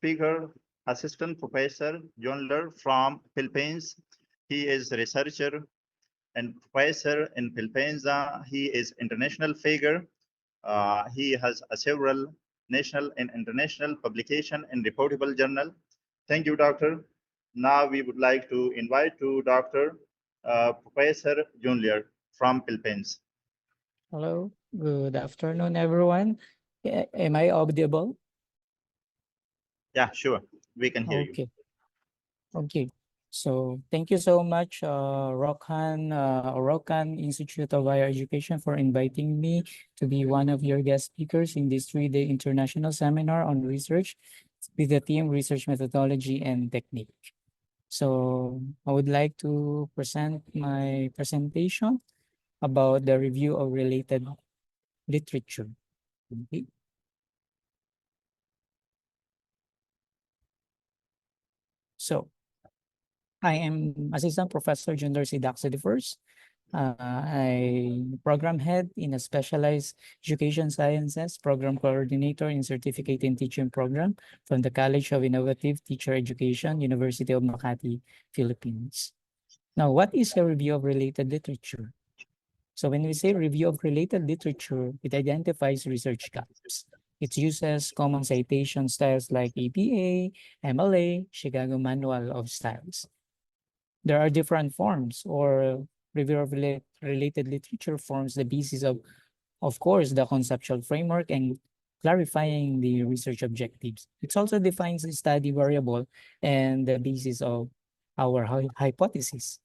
speaker, Assistant Professor Junlor from Philippines. He is a researcher and professor in Philippines. He is international figure. He has several national and international publication in reportable journal. Thank you, Doctor. Now we would like to invite to Dr. Professor Junlor from Philippines. Hello, good afternoon, everyone. Am I audible? Yeah, sure. We can hear you. Okay, okay. So thank you so much, Rokhan Institute of Higher Education for inviting me to be one of your guest speakers in this 3-day international seminar on research with the theme Research Methodology and Technique. So I would like to present my presentation about the review of related literature. Okay. So I am Assistant Professor Junlor the First. I program head in a specialized education sciences program coordinator in certificate in teaching program from the College of Innovative Teacher Education, University of Makati, Philippines. Now, what is a review of related literature? So when we say review of related literature, it identifies research gaps. It uses common citation styles like APA, MLA, Chicago Manual of Styles. There are different forms or review of related literature forms the basis of course, the conceptual framework and clarifying the research objectives. It also defines the study variable and the basis of our hypothesis.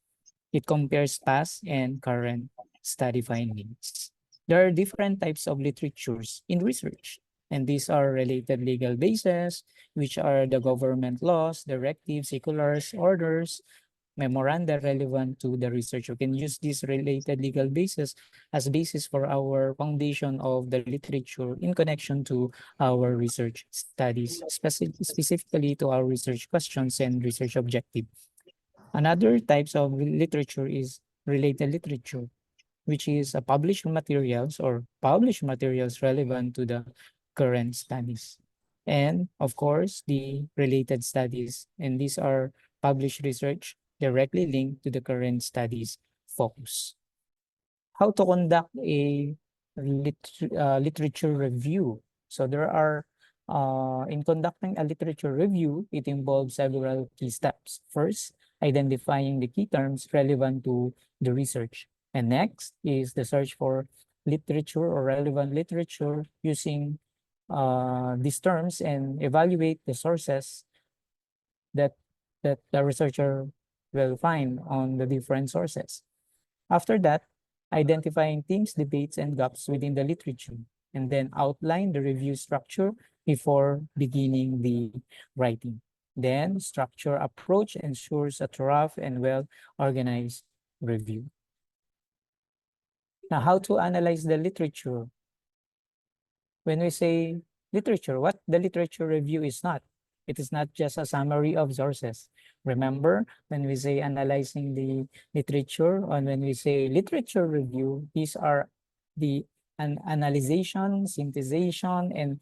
It compares past and current study findings. There are different types of literatures in research, and these are related legal bases, which are the government laws, directives, circulars, orders, memoranda relevant to the research. We can use this related legal basis as basis for our foundation of the literature in connection to our research studies, specifically to our research questions and research objective. Another types of literature is related literature, which is published materials or published materials relevant to the current studies. And of course, the related studies, and these are published research directly linked to the current studies focus. How to conduct a literature review. So there are, in conducting a literature review, it involves several key steps. First, identifying the key terms relevant to the research. And next is the search for literature or relevant literature using these terms and evaluate the sources that the researcher will find on the different sources. After that, identifying themes, debates, and gaps within the literature, and then outline the review structure before beginning the writing. Then, structure approach ensures a thorough and well-organized review. Now, how to analyze the literature? When we say literature, what the literature review is not. It is not just a summary of sources. Remember, when we say analyzing the literature, and when we say literature review, these are the analyzation, synthesization, and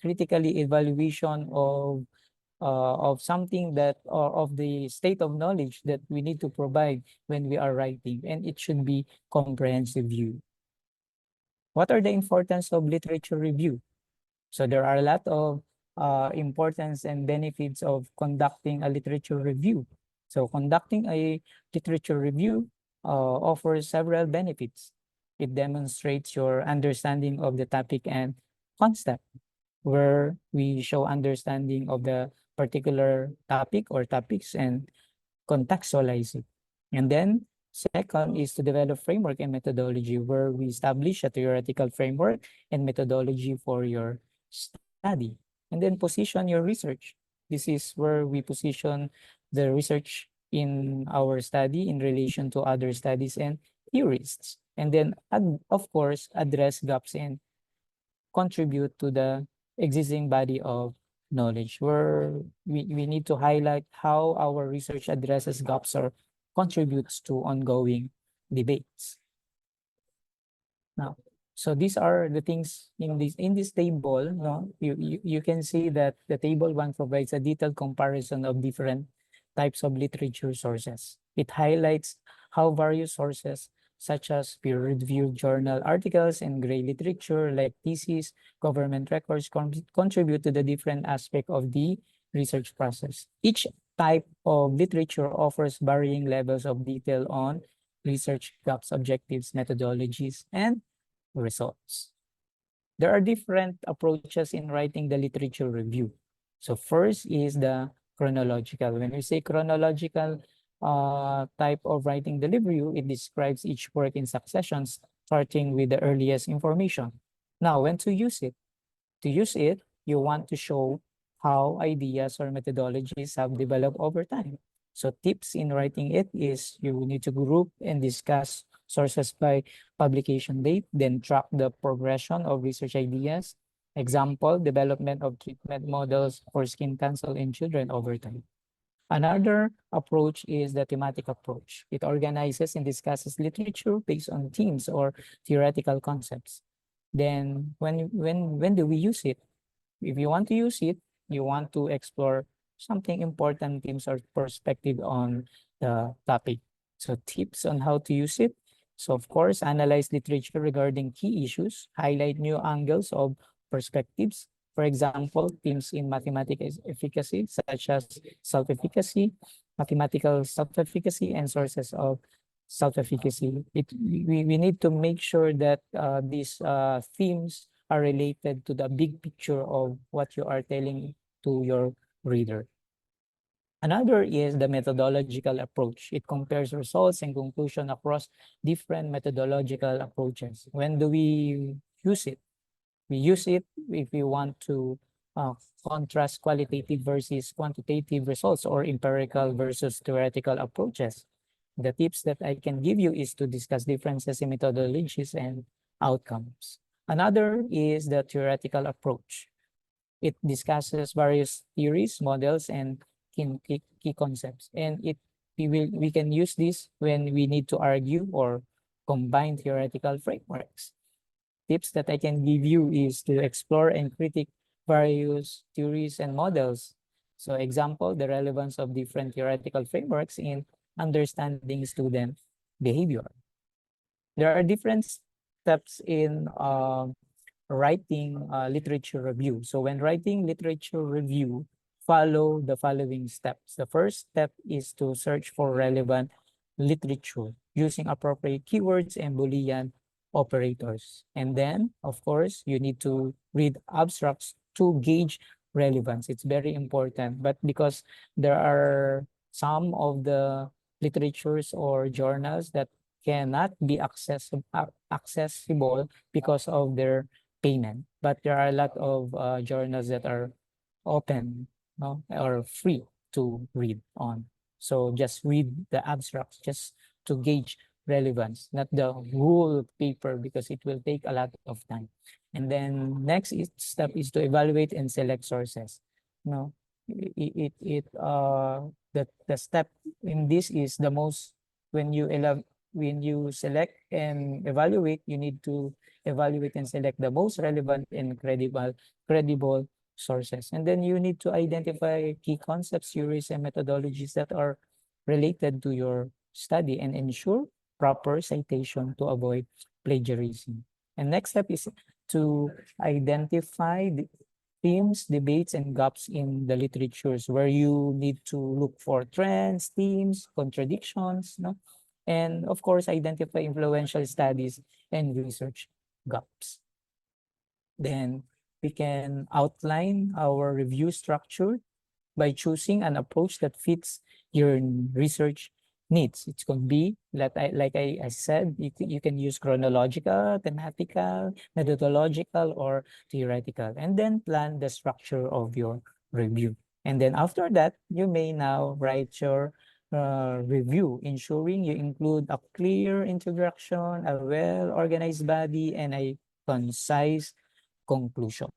critically evaluation of something that, or of the state of knowledge that we need to provide when we are writing, and it should be comprehensive view. What are the importance of literature review? So there are a lot of importance and benefits of conducting a literature review. So conducting a literature review offers several benefits. It demonstrates your understanding of the topic and concept, where we show understanding of the particular topic or topics and contextualize it. And then second is to develop framework and methodology, where we establish a theoretical framework and methodology for your study. And then position your research. This is where we position the research in our study in relation to other studies and theorists. And then, of course, address gaps and contribute to the existing body of knowledge, where we need to highlight how our research addresses gaps or contributes to ongoing debates. Now, So these are the things in this table. No, you can see that the table 1 provides a detailed comparison of different types of literature sources. It highlights how various sources such as peer-reviewed journal articles and gray literature like theses, government records contribute to the different aspect of the research process. Each type of literature offers varying levels of detail on research gaps, objectives, methodologies, and results. There are different approaches in writing the literature review. So first is the chronological. When we say chronological type of writing the review, it describes each work in successions, starting with the earliest information. Now, when to use it? To use it, you want to show how ideas or methodologies have developed over time. So tips in writing it is you need to group and discuss sources by publication date, then track the progression of research ideas. Example, development of treatment models for skin cancer in children over time. Another approach is the thematic approach. It organizes and discusses literature based on themes or theoretical concepts. Then when do we use it? If you want to use it, you want to explore something important themes or perspective on the topic. So tips on how to use it. So of course, analyze literature regarding key issues, highlight new angles of perspectives. For example, themes in mathematical efficacy, such as self-efficacy, mathematical self-efficacy, and sources of self-efficacy. We need to make sure that these themes are related to the big picture of what you are telling to your reader. Another is the methodological approach. It compares results and conclusion across different methodological approaches. When do we use it? We use it if we want to contrast qualitative versus quantitative results or empirical versus theoretical approaches. The tips that I can give you is to discuss differences in methodologies and outcomes. Another is the theoretical approach. It discusses various theories, models, and key concepts. And we can use this when we need to argue or combine theoretical frameworks. Tips that I can give you is to explore and critique various theories and models. So example, the relevance of different theoretical frameworks in understanding student behavior. There are different steps in writing literature review. So when writing literature review, follow the following steps. The first step is to search for relevant literature using appropriate keywords and Boolean operators. And then, of course, you need to read abstracts to gauge relevance. It's very important. But because there are some of the literatures or journals that cannot be accessible because of their payment. But there are a lot of journals that are open, no, or free to read on. So just read the abstracts just to gauge relevance, not the whole paper because it will take a lot of time. And then next step is to evaluate and select sources. No, the step in this is the most when you select and evaluate, you need to evaluate and select the most relevant and credible sources. And then you need to identify key concepts, theories, and methodologies that are related to your study and ensure proper citation to avoid plagiarism. And next step is to identify the themes, debates, and gaps in the literatures where you need to look for trends, themes, contradictions, no? And of course, identify influential studies and research gaps. Then we can outline our review structure by choosing an approach that fits your research needs. It could be, like I said, you can use chronological, thematical, methodological, or theoretical, and then plan the structure of your review. And then after that, you may now write your review, ensuring you include a clear introduction, a well-organized body, and a concise conclusion.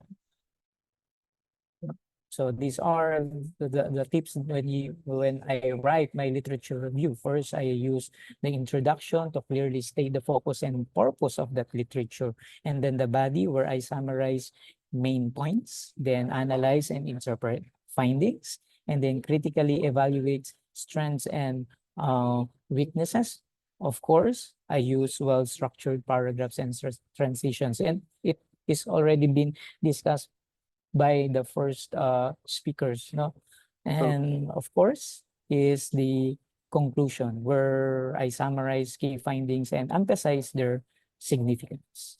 So these are the tips when I write my literature review. First, I use the introduction to clearly state the focus and purpose of that literature. And then the body where I summarize main points, then analyze and interpret findings, and then critically evaluate strengths and weaknesses. Of course, I use well-structured paragraphs and transitions, and it is already been discussed by the first speakers, no? And of course, is the conclusion where I summarize key findings and emphasize their significance.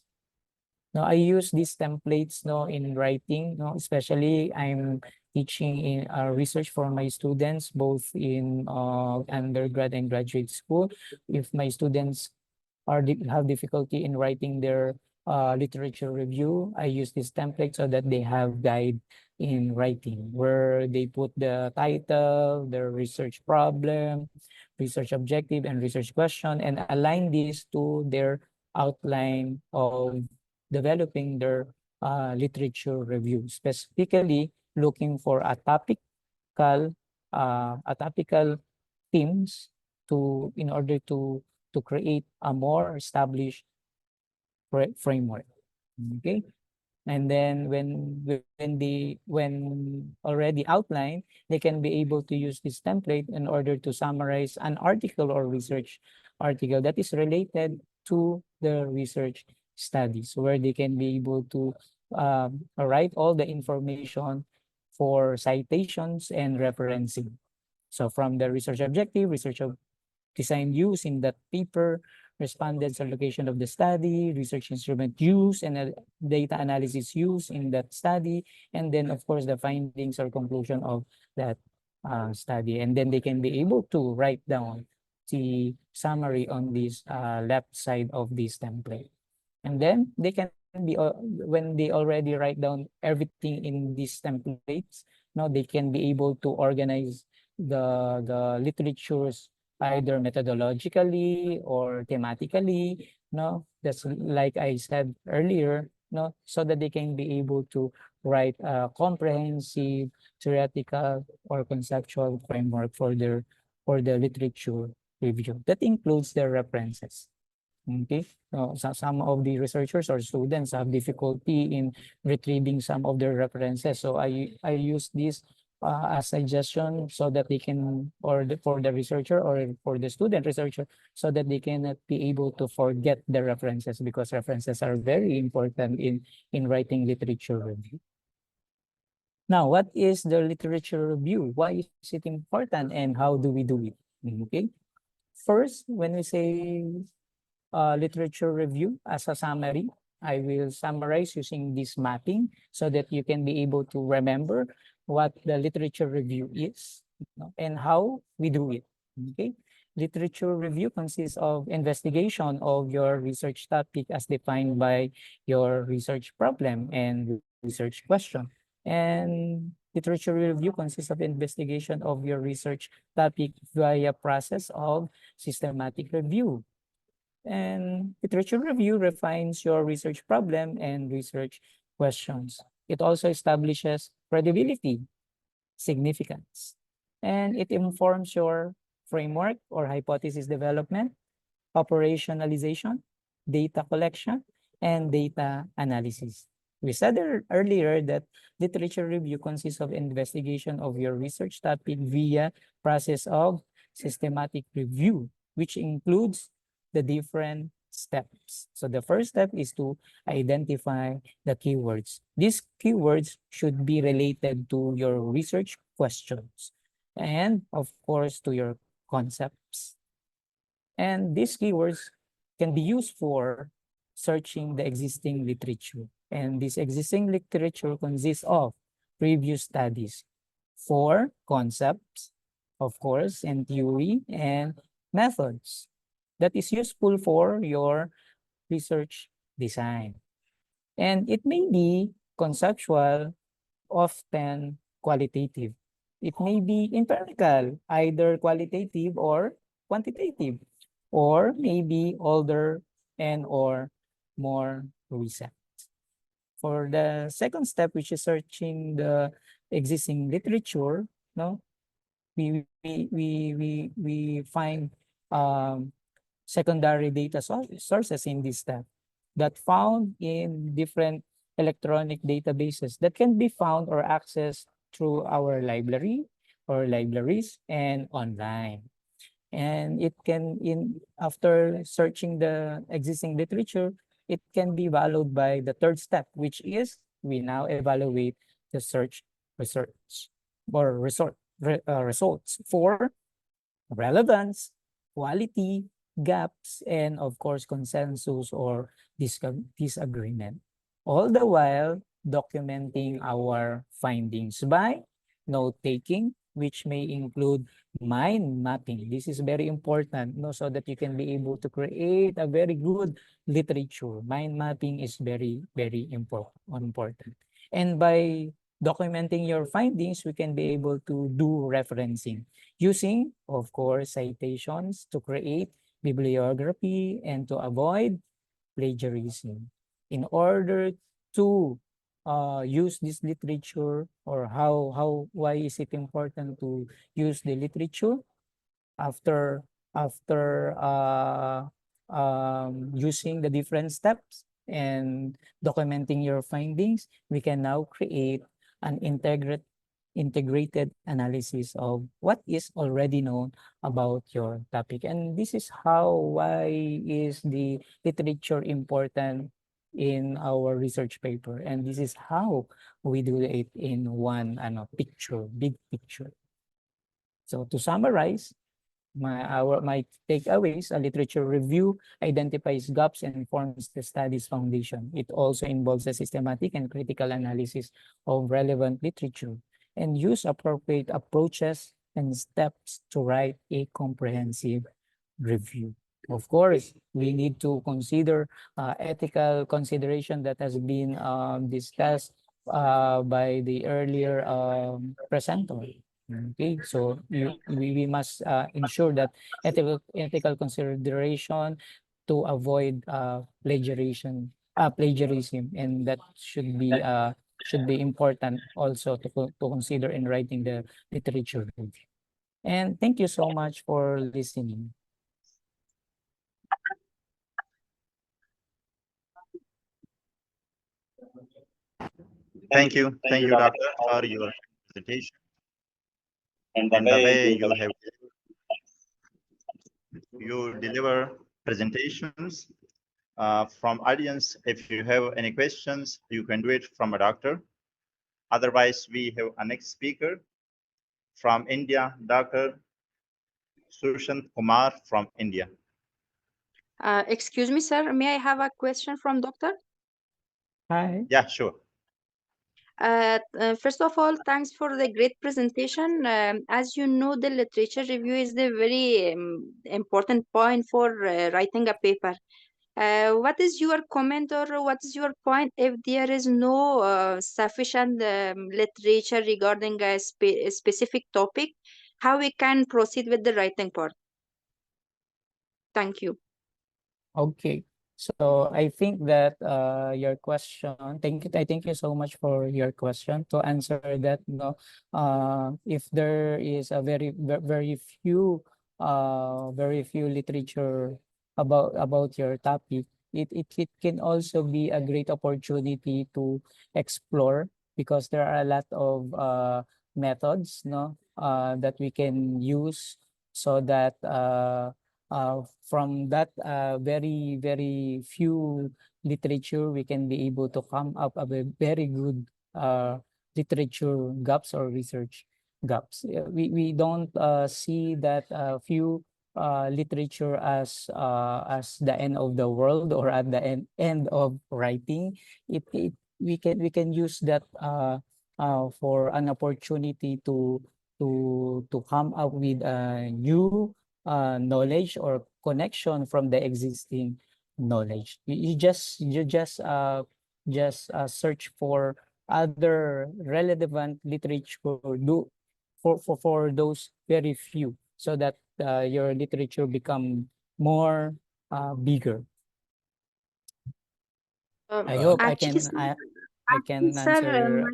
Now, I use these templates no, in writing, no, especially I'm teaching in research for my students, both in undergrad and graduate school. If my students have difficulty in writing their literature review, I use this template so that they have guide in writing where they put the title, their research problem, research objective, and research question, and align this to their outline of developing their literature review, specifically looking for a topical themes in order to create a more established framework. Okay. And then when already outlined, they can be able to use this template in order to summarize an article or research article that is related to the research studies, where they can be able to write all the information for citations and referencing. So from the research objective, research design used in that paper, respondents or location of the study, research instrument used, and data analysis used in that study, and then of course the findings or conclusion of that study. And then they can be able to write down the summary on this left side of this template. And then they can be, when they already write down everything in these templates, now they can be able to organize the literatures either methodologically or thematically, no, that's like I said earlier, no, so that they can be able to write a comprehensive theoretical or conceptual framework for the literature review. That includes their references. Okay, some of the researchers or students have difficulty in retrieving some of their references. So I use this as suggestion so that they can, for the researcher or for the student researcher, so that they cannot be able to forget the references, because references are very important in writing literature review. Now, what is the literature review? Why is it important and how do we do it? Okay. First, when we say literature review as a summary, I will summarize using this mapping so that you can be able to remember what the literature review is, and how we do it. Okay. Literature review consists of investigation of your research topic as defined by your research problem and research question. And literature review consists of investigation of your research topic via process of systematic review. And literature review refines your research problem and research questions. It also establishes credibility, significance, and it informs your framework or hypothesis development, operationalization, data collection, and data analysis. We said earlier that literature review consists of investigation of your research topic via process of systematic review, which includes the different steps. So the first step is to identify the keywords. These keywords should be related to your research questions and of course to your concepts. And these keywords can be used for searching the existing literature. And this existing literature consists of previous studies for concepts, of course, and theory and methods that is useful for your research design. And it may be conceptual, often qualitative. It may be empirical, either qualitative or quantitative, or maybe older and or more recent. For the second step, which is searching the existing literature, no, we find secondary data sources in this tab that found in different electronic databases that can be found or accessed through our library or libraries and online. And it can, after searching the existing literature, it can be followed by the third step, which is we now evaluate the search research or results for relevance, quality, gaps, and of course, consensus or disagreement. All the while documenting our findings by note-taking, which may include mind mapping. This is very important, no, so that you can be able to create a very good literature. Mind mapping is very, very important. And by documenting your findings, we can be able to do referencing using, of course, citations to create bibliography and to avoid plagiarism. In order to use this literature, or why is it important to use the literature after using the different steps and documenting your findings, we can now create an integrated analysis of what is already known about your topic. And this is why is the literature important in our research paper. And this is how we do it in one big picture. So to summarize, my takeaways: a literature review identifies gaps and forms the study's foundation. It also involves a systematic and critical analysis of relevant literature and use appropriate approaches and steps to write a comprehensive review. Of course, we need to consider ethical consideration that has been discussed by the earlier presenter. Okay, so we must ensure that ethical consideration to avoid plagiarism, and that should be important also to consider in writing the literature review. And thank you so much for listening. Thank you, Doctor, for your presentation and the way you deliver presentations. From audience, if you have any questions, you can do it from a doctor. Otherwise, we have a next speaker from India, Dr. Sushant Kumar from India. Excuse me, sir. May I have a question from doctor? Hi. Yeah, sure. First of all, thanks for the great presentation. As you know, the literature review is the very important point for writing a paper. What is your comment or what is your point if there is no sufficient literature regarding a specific topic? How we can proceed with the writing part? Thank you. Okay. So I think that your question, I thank you so much for your question. To answer that, if there is a very few literature about your topic, it can also be a great opportunity to explore, because there are a lot of methods that we can use, so that from that very few literature, we can be able to come up with a very good literature gaps or research gaps. We don't see that few literature as the end of the world or at the end of writing. We can use that for an opportunity to come up with a new knowledge or connection from the existing knowledge. You just search for other relevant literature for those very few, so that your literature become more bigger. I hope I can Actually, answer. sir,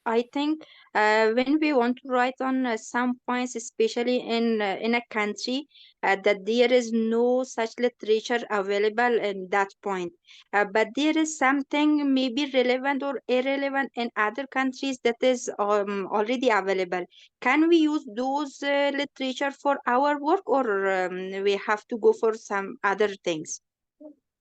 I think when we want to write on some points, especially in a country that there is no such literature available in that point, but there is something maybe relevant or irrelevant in other countries that is already available. Can we use those literature for our work, or we have to go for some other things?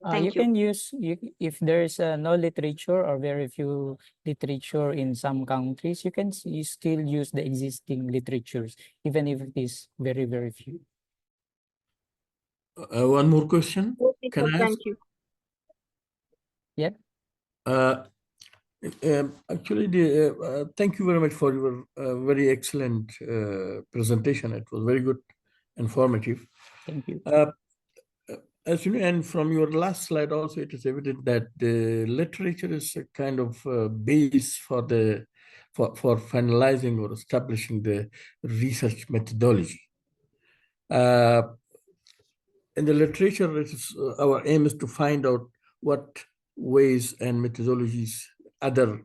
You Thank you. can use if there's no literature or very few literature in some countries, you can still use the existing literatures, even if it is very, very few. One more question. Okay, Can I ask? thank you. Yeah. Actually, thank you very much for your very excellent presentation. It was very good, informative. Thank you. As you know, and from your last slide also, it is evident that the literature is a kind of base for finalizing or establishing the research methodology. In the literature, it is, our aim is to find out what ways and methodologies other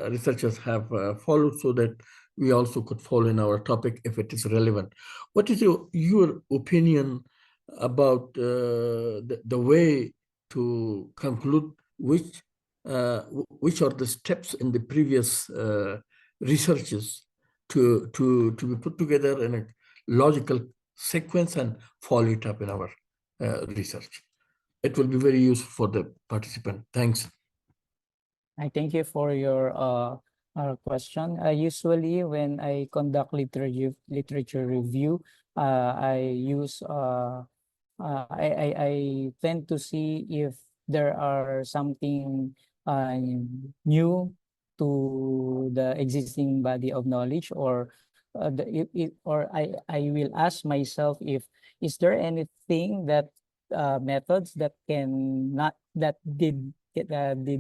researchers have followed, so that we also could follow in our topic if it is relevant. What is your opinion about the way to conclude which are the steps in the previous researches to be put together in a logical sequence and follow it up in our research? It will be very useful for the participant. Thanks. I thank you for your question. Usually, when I conduct literature review, I use I tend to see if there are something new to the existing body of knowledge, or or I will ask myself if is there anything that methods that did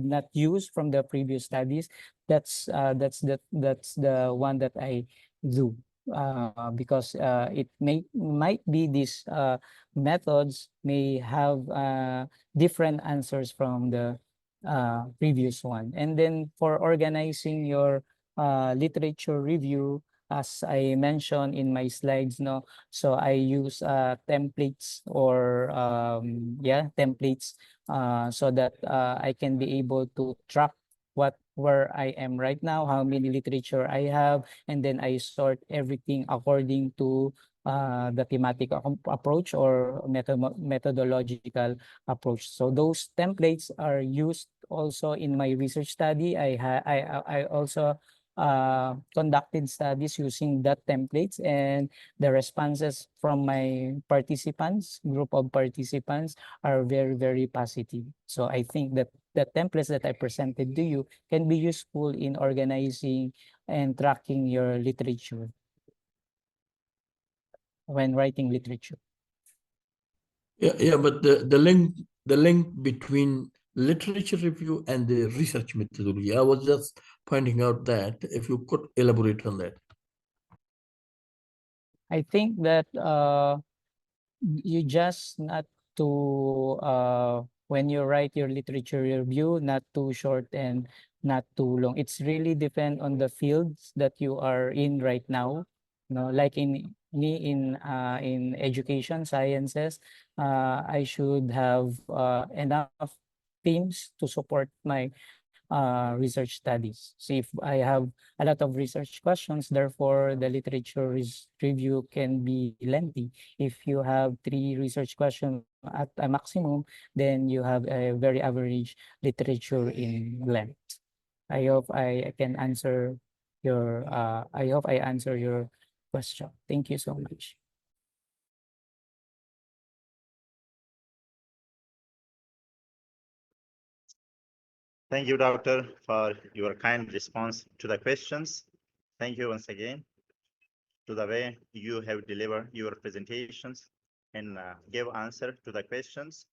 not use from the previous studies. That's the one that I do, because it might be these methods may have different answers from the previous one. And then for organizing your literature review, as I mentioned in my slides, no, so I use templates, or templates, so that I can be able to track where I am right now, how many literature I have, and then I sort everything according to the thematic approach or methodological approach. So those templates are used also in my research study. I also conducted studies using that templates, and the responses from my group of participants are very, very positive. So I think that the templates that I presented to you can be useful in organizing and tracking your literature when writing literature. Yeah, but the link between literature review and the research methodology, I was just pointing out that, if you could elaborate on that. I think that you just not to when you write your literature review, not too short and not too long. It's really depend on the fields that you are in right now. Like in education sciences, I should have enough teams to support my research studies. So if I have a lot of research questions, therefore the literature review can be lengthy. If you have 3 research questions at a maximum, then you have a very average literature in length. I hope I can answer your I hope I answer your question. Thank you so much. Thank you, Doctor, for your kind response to the questions. Thank you once again to the way you have delivered your presentations and give answer to the questions.